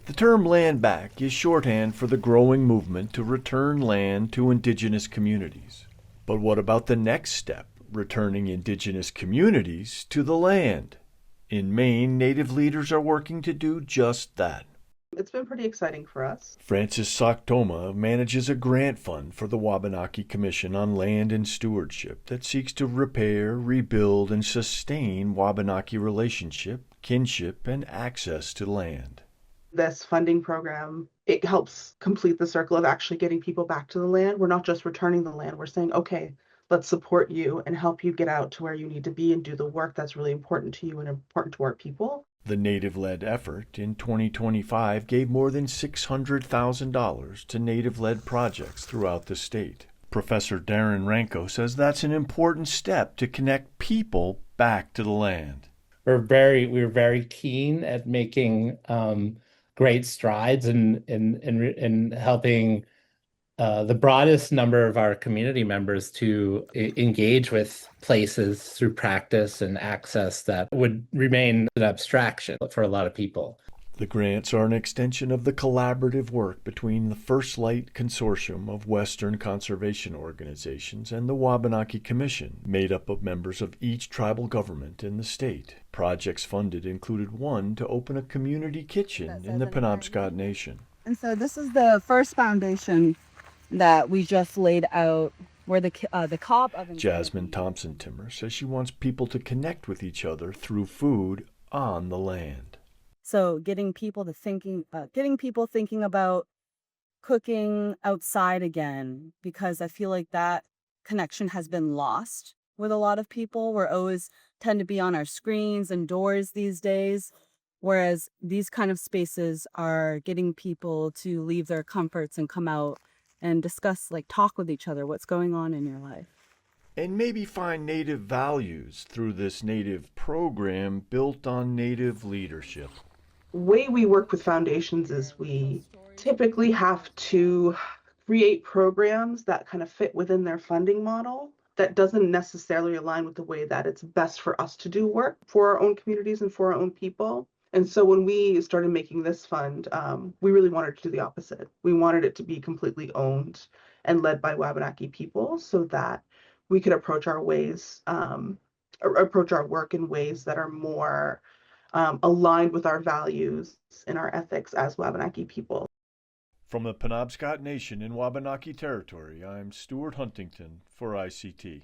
The term land back is shorthand for the growing movement to return land to Indigenous communities. But what about the next step, returning Indigenous communities to the land? In Maine, Native leaders are working to do just that. It's been pretty exciting for us. Francis Soktoma manages a grant fund for the Wabanaki Commission on Land and Stewardship that seeks to repair, rebuild, and sustain Wabanaki relationship, kinship, and access to land. This funding program, it helps complete the circle of actually getting people back to the land. We're not just returning the land. We're saying, okay, let's support you and help you get out to where you need to be and do the work that's really important to you and important to our people. The Native-led effort in 2025 gave more than $600,000 to Native-led projects throughout the state. Professor Darren Ranko says that's an important step to connect people back to the land. We're very keen at making great strides in helping the broadest number of our community members to engage with places through practice and access that would remain an abstraction for a lot of people. The grants are an extension of the collaborative work between the First Light Consortium of Western conservation organizations and the Wabanaki Commission, made up of members of each tribal government in the state. Projects funded included one to open a community kitchen in the Penobscot Nation. And so this is the first foundation that we just laid out where the cob oven. Jasmine Thompson Timmer says she wants people to connect with each other through food on the land. So getting people thinking about cooking outside again, because I feel like that connection has been lost with a lot of people. We're always tend to be on our screens and doors these days, whereas these kind of spaces are getting people to leave their comforts and come out and discuss, like talk with each other, what's going on in your life. And maybe find Native values through this Native program built on Native leadership. Way we work with foundations is we typically have to create programs that kind of fit within their funding model that doesn't necessarily align with the way that it's best for us to do work for our own communities and for our own people. And so when we started making this fund, we really wanted to do the opposite. We wanted it to be completely owned and led by Wabanaki people so that we could approach our work in ways that are more aligned with our values and our ethics as Wabanaki people. From the Penobscot Nation in Wabanaki Territory, I'm Stewart Huntington for ICT.